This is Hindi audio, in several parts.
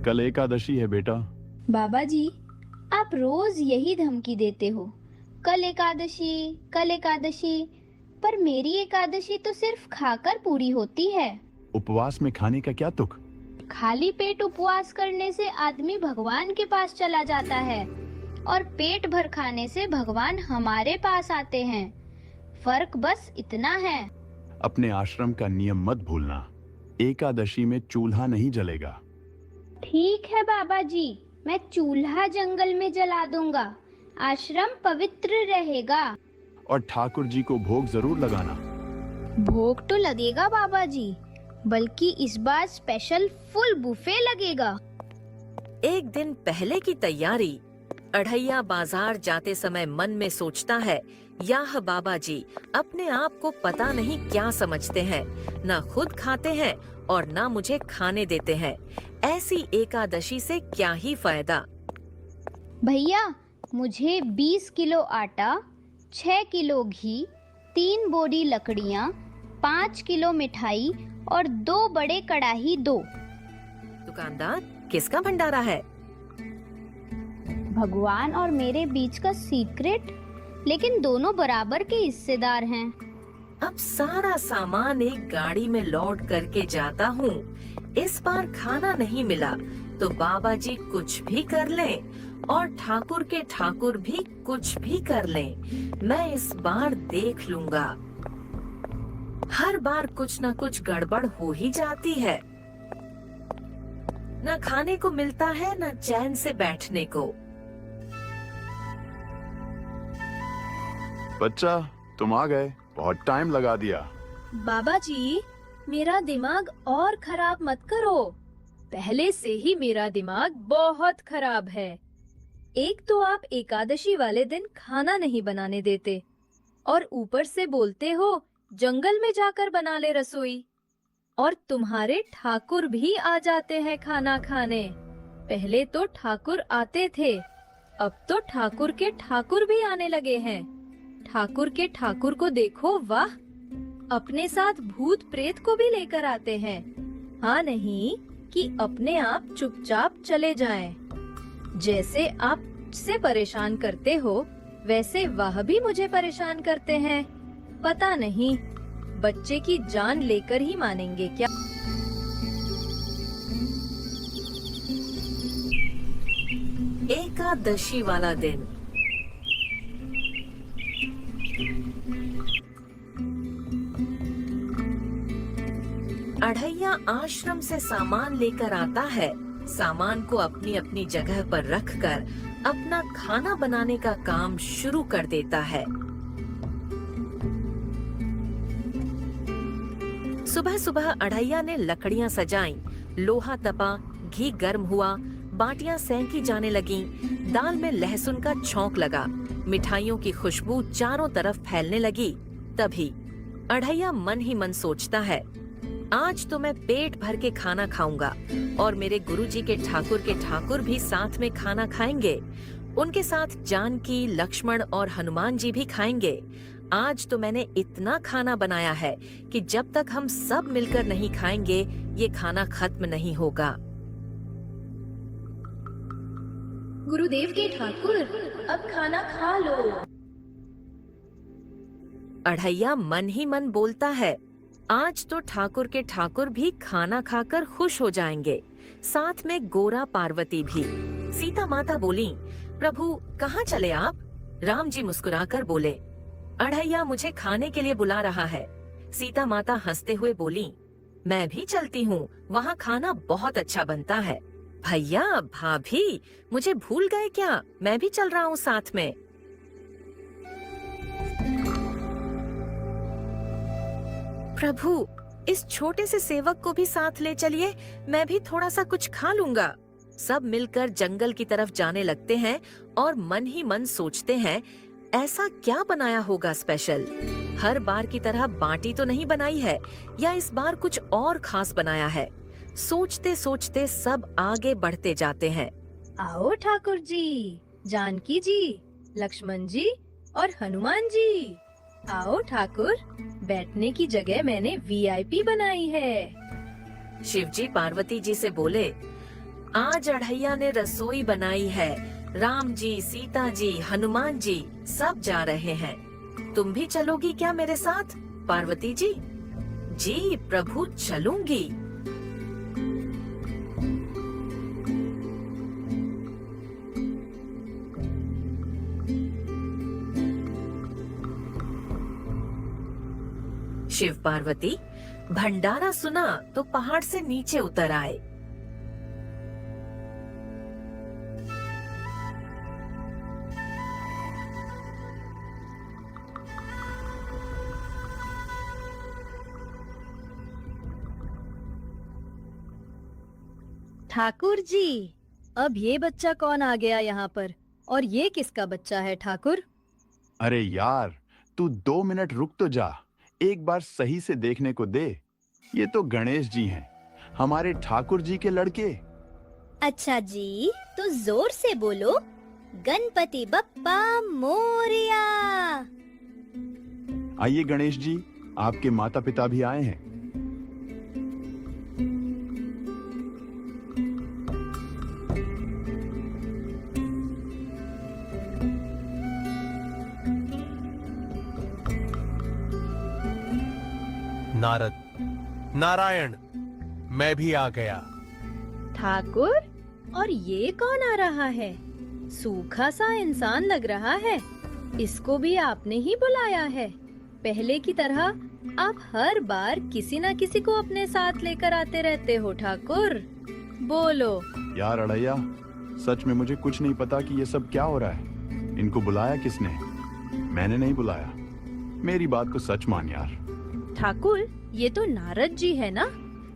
कल एकादशी है बेटा। बाबा जी, आप रोज यही धमकी देते हो, कल एकादशी, कल एकादशी। पर मेरी एकादशी तो सिर्फ खाकर पूरी होती है। उपवास में खाने का क्या तुक? खाली पेट उपवास करने से आदमी भगवान के पास चला जाता है और पेट भर खाने से भगवान हमारे पास आते हैं। फर्क बस इतना है। अपने आश्रम का नियम मत भूलना। एकादशी में चूल्हा नहीं जलेगा। ठीक है बाबा जी, मैं चूल्हा जंगल में जला दूंगा। आश्रम पवित्र रहेगा। और ठाकुर जी को भोग जरूर लगाना। भोग तो लगेगा बाबा जी, बल्कि इस बार स्पेशल फुल बुफे लगेगा। एक दिन पहले की तैयारी। अढ़ैया बाजार जाते समय मन में सोचता है, याह बाबा जी अपने आप को पता नहीं क्या समझते हैं, ना खुद खाते हैं और ना मुझे खाने देते हैं। ऐसी एकादशी से क्या ही फायदा। भैया, मुझे 20 किलो आटा, 6 किलो घी, 3 बोरी लकड़ियाँ, 5 किलो मिठाई और 2 बड़े कड़ाही दो। दुकानदार, किसका भंडारा है? भगवान और मेरे बीच का सीक्रेट, लेकिन दोनों बराबर के हिस्सेदार हैं। अब सारा सामान एक गाड़ी में लोड करके जाता हूँ। इस बार खाना नहीं मिला तो बाबा जी कुछ भी कर लें और ठाकुर के ठाकुर भी कुछ भी कर लें, मैं इस बार देख लूंगा। हर बार कुछ न कुछ गड़बड़ हो ही जाती है। न खाने को मिलता है न चैन से बैठने को। बच्चा, तुम आ गए, बहुत टाइम लगा दिया। बाबा जी, मेरा दिमाग और खराब मत करो। पहले से ही मेरा दिमाग बहुत खराब है। एक तो आप एकादशी वाले दिन खाना नहीं बनाने देते और ऊपर से बोलते हो जंगल में जाकर बना ले रसोई। और तुम्हारे ठाकुर भी आ जाते हैं खाना खाने। पहले तो ठाकुर आते थे, अब तो ठाकुर के ठाकुर भी आने लगे हैं। ठाकुर के ठाकुर को देखो, वाह! अपने साथ भूत प्रेत को भी लेकर आते हैं। हाँ नहीं कि अपने आप चुपचाप चले जाएं। जैसे आप से परेशान करते हो, वैसे वह भी मुझे परेशान करते हैं। पता नहीं बच्चे की जान लेकर ही मानेंगे क्या। एकादशी वाला दिन। अढ़ैया आश्रम से सामान लेकर आता है। सामान को अपनी अपनी जगह पर रखकर अपना खाना बनाने का काम शुरू कर देता है। सुबह सुबह अढ़ैया ने लकड़ियां सजाईं, लोहा तपा, घी गर्म हुआ, बाटियां सेंकी जाने लगीं, दाल में लहसुन का छौंक लगा, मिठाइयों की खुशबू चारों तरफ फैलने लगी। तभी अढ़ैया मन ही मन सोचता है, आज तो मैं पेट भर के खाना खाऊंगा और मेरे गुरुजी के ठाकुर भी साथ में खाना खाएंगे। उनके साथ जानकी, लक्ष्मण और हनुमान जी भी खाएंगे। आज तो मैंने इतना खाना बनाया है कि जब तक हम सब मिलकर नहीं खाएंगे, ये खाना खत्म नहीं होगा। गुरुदेव के ठाकुर, अब खाना खा लो। अढ़ैया मन ही मन बोलता है, आज तो ठाकुर के ठाकुर भी खाना खाकर खुश हो जाएंगे, साथ में गोरा पार्वती भी। सीता माता बोली, प्रभु कहाँ चले आप? राम जी मुस्कुराकर बोले, अढ़ैया मुझे खाने के लिए बुला रहा है। सीता माता हंसते हुए बोली, मैं भी चलती हूँ, वहाँ खाना बहुत अच्छा बनता है। भैया भाभी मुझे भूल गए क्या? मैं भी चल रहा हूँ साथ में। प्रभु इस छोटे से सेवक को भी साथ ले चलिए, मैं भी थोड़ा सा कुछ खा लूंगा। सब मिलकर जंगल की तरफ जाने लगते हैं और मन ही मन सोचते हैं, ऐसा क्या बनाया होगा स्पेशल? हर बार की तरह बाटी तो नहीं बनाई है, या इस बार कुछ और खास बनाया है। सोचते सोचते सब आगे बढ़ते जाते हैं। आओ ठाकुर जी, जानकी जी, लक्ष्मण जी और हनुमान जी। आओ ठाकुर, बैठने की जगह मैंने वीआईपी बनाई है। शिवजी पार्वती जी से बोले, आज अढ़ैया ने रसोई बनाई है। राम जी, सीता जी, हनुमान जी सब जा रहे हैं। तुम भी चलोगी क्या मेरे साथ, पार्वती जी? जी प्रभु, चलूंगी। शिव पार्वती भंडारा सुना तो पहाड़ से नीचे उतर आए। ठाकुर जी, अब ये बच्चा कौन आ गया यहाँ पर? और ये किसका बच्चा है ठाकुर? अरे यार, तू 2 मिनट रुक तो जा, एक बार सही से देखने को दे। ये तो गणेश जी हैं, हमारे ठाकुर जी के लड़के। अच्छा जी, तो जोर से बोलो, गणपति बप्पा मोरिया। आइए गणेश जी, आपके माता पिता भी आए हैं। नारद, नारायण, मैं भी आ गया। ठाकुर, और ये कौन आ रहा है? सूखा सा इंसान लग रहा है। इसको भी आपने ही बुलाया है? पहले की तरह आप हर बार किसी न किसी को अपने साथ लेकर आते रहते हो ठाकुर। बोलो। यार अड़ैया, सच में मुझे कुछ नहीं पता कि ये सब क्या हो रहा है। इनको बुलाया किसने? मैंने नहीं बुलाया। मेरी बात को सच मान यार। ठाकुर, ये तो नारद जी है ना,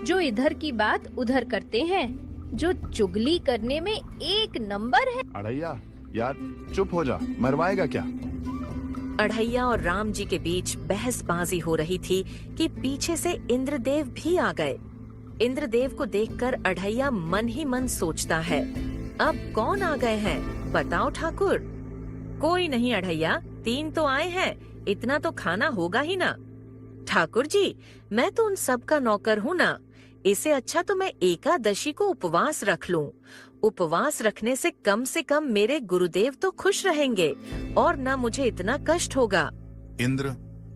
जो इधर की बात उधर करते हैं, जो चुगली करने में एक नंबर है। अड़ैया यार चुप हो जा, मरवाएगा क्या? अढ़ैया और राम जी के बीच बहसबाजी हो रही थी कि पीछे से इंद्रदेव भी आ गए। इंद्रदेव को देखकर अढ़ैया मन ही मन सोचता है, अब कौन आ गए हैं बताओ ठाकुर? कोई नहीं अढ़ैया, 3 तो आए हैं, इतना तो खाना होगा ही ना। ठाकुर जी, मैं तो उन सब का नौकर हूँ ना, इससे अच्छा तो मैं एकादशी को उपवास रख लूं। उपवास रखने से कम मेरे गुरुदेव तो खुश रहेंगे और न मुझे इतना कष्ट होगा। इंद्र,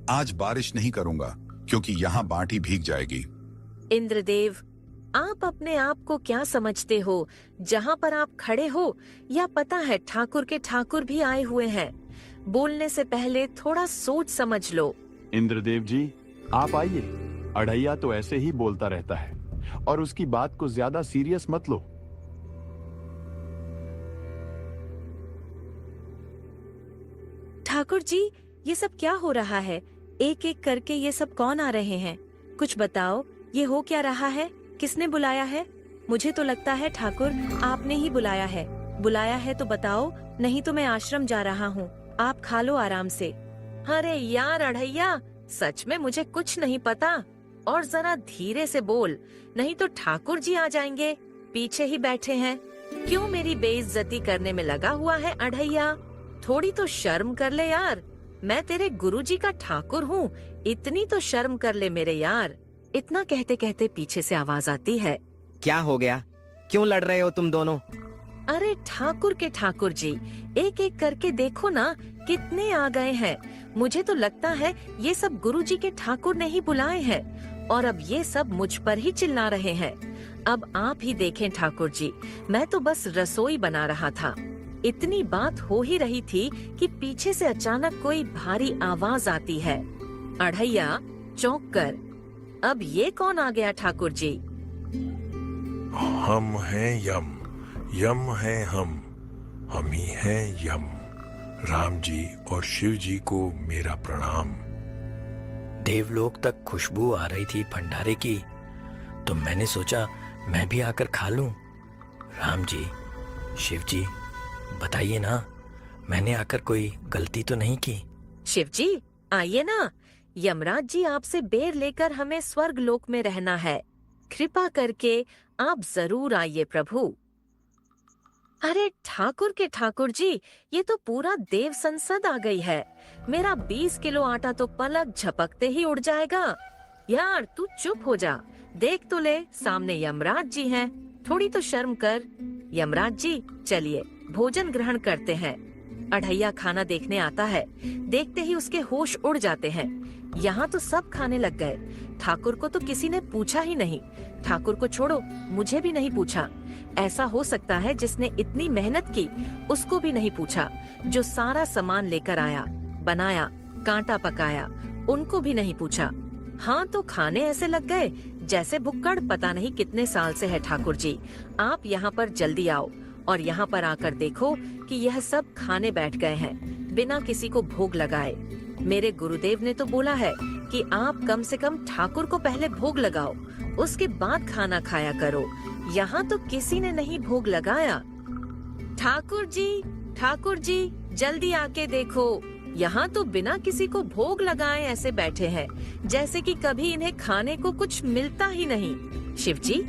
आज बारिश नहीं करूंगा क्योंकि यहाँ बाटी भीग जाएगी। इंद्रदेव, आप अपने आप को क्या समझते हो? जहाँ पर आप खड़े हो, या पता है ठाकुर के ठाकुर भी आए हुए हैं। बोलने से पहले थोड़ा सोच समझ लो। इंद्रदेव जी, आप आइए। अढ़ैया तो ऐसे ही बोलता रहता है और उसकी बात को ज्यादा सीरियस मत लो। ठाकुर जी, ये सब क्या हो रहा है? एक एक करके ये सब कौन आ रहे हैं? कुछ बताओ, ये हो क्या रहा है? किसने बुलाया है? मुझे तो लगता है ठाकुर आपने ही बुलाया है। बुलाया है तो बताओ, नहीं तो मैं आश्रम जा रहा हूँ। आप खा लो आराम से। अरे यार अढ़ैया, सच में मुझे कुछ नहीं पता। और जरा धीरे से बोल, नहीं तो ठाकुर जी आ जाएंगे। पीछे ही बैठे हैं, क्यों मेरी बेइज्जती करने में लगा हुआ है अढ़ैया? थोड़ी तो शर्म कर ले यार, मैं तेरे गुरुजी का ठाकुर हूँ, इतनी तो शर्म कर ले मेरे यार। इतना कहते कहते पीछे से आवाज आती है, क्या हो गया? क्यों लड़ रहे हो तुम दोनों? अरे ठाकुर के ठाकुर जी, एक एक करके देखो ना, कितने आ गए हैं। मुझे तो लगता है ये सब गुरुजी के ठाकुर ने ही बुलाए हैं और अब ये सब मुझ पर ही चिल्ला रहे हैं। अब आप ही देखें ठाकुर जी, मैं तो बस रसोई बना रहा था। इतनी बात हो ही रही थी कि पीछे से अचानक कोई भारी आवाज आती है। अढ़ैया चौंक कर, अब ये कौन आ गया ठाकुर जी? हम हैं यम, यम है हम ही हैं यम। राम जी और शिव जी को मेरा प्रणाम। देवलोक तक खुशबू आ रही थी भंडारे की, तो मैंने सोचा मैं भी आकर खा लूं। राम जी, शिव जी, बताइए ना, मैंने आकर कोई गलती तो नहीं की? शिव जी आइए ना, यमराज जी आपसे बेर लेकर हमें स्वर्ग लोक में रहना है। कृपा करके आप जरूर आइए प्रभु। अरे ठाकुर के ठाकुर जी, ये तो पूरा देव संसद आ गई है। मेरा 20 किलो आटा तो पलक झपकते ही उड़ जाएगा। यार तू चुप हो जा, देख तो ले, सामने यमराज जी हैं। थोड़ी तो शर्म कर। यमराज जी, चलिए भोजन ग्रहण करते हैं। अढ़ैया खाना देखने आता है। देखते ही उसके होश उड़ जाते हैं। यहाँ तो सब खाने लग गए। ठाकुर को तो किसी ने पूछा ही नहीं। ठाकुर को छोड़ो, मुझे भी नहीं पूछा। ऐसा हो सकता है जिसने इतनी मेहनत की उसको भी नहीं पूछा। जो सारा सामान लेकर आया, बनाया, कांटा पकाया, उनको भी नहीं पूछा। हाँ, तो खाने ऐसे लग गए जैसे भुक्कड़ पता नहीं कितने साल से है। ठाकुर जी, आप यहाँ पर जल्दी आओ और यहाँ पर आकर देखो कि यह सब खाने बैठ गए हैं बिना किसी को भोग लगाए। मेरे गुरुदेव ने तो बोला है कि आप कम से कम ठाकुर को पहले भोग लगाओ, उसके बाद खाना खाया करो। यहाँ तो किसी ने नहीं भोग लगाया। ठाकुर जी, जल्दी आके देखो, यहाँ तो बिना किसी को भोग लगाए ऐसे बैठे हैं जैसे कि कभी इन्हें खाने को कुछ मिलता ही नहीं। शिव जी,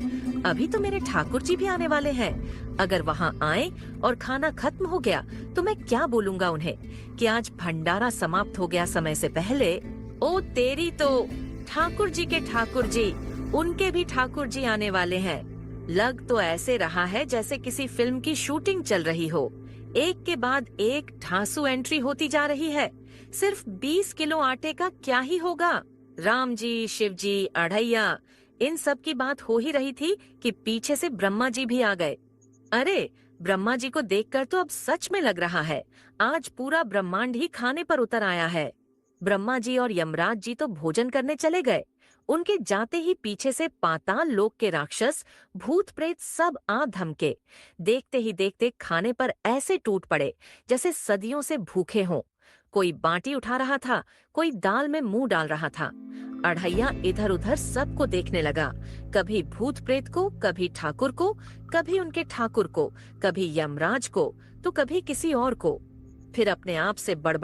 अभी तो मेरे ठाकुर जी भी आने वाले हैं। अगर वहाँ आए और खाना खत्म हो गया तो मैं क्या बोलूँगा उन्हें कि आज भंडारा समाप्त हो गया समय से पहले। ओ तेरी तो, ठाकुर जी के ठाकुर जी, उनके भी ठाकुर जी आने वाले हैं। लग तो ऐसे रहा है जैसे किसी फिल्म की शूटिंग चल रही हो। एक के बाद एक ठासु एंट्री होती जा रही है। सिर्फ 20 किलो आटे का क्या ही होगा। राम जी, शिव जी, अढ़ैया, इन सब की बात हो ही रही थी कि पीछे से ब्रह्मा जी भी आ गए। अरे, ब्रह्मा जी को देखकर तो अब सच में लग रहा है आज पूरा ब्रह्मांड ही खाने पर उतर आया है। ब्रह्मा जी और यमराज जी तो भोजन करने चले गए। उनके जाते ही पीछे से पाताल लोक के राक्षस, भूत प्रेत सब आ धमके। देखते ही देखते खाने पर ऐसे टूट पड़े जैसे सदियों से भूखे हों। कोई बाटी उठा रहा था, कोई दाल में मुंह डाल रहा था। अढ़ैया इधर उधर सबको देखने लगा, कभी भूत प्रेत को, कभी ठाकुर को, कभी उनके ठाकुर को, कभी यमराज को, तो कभी किसी और को। फिर अपने आप से बड़बड़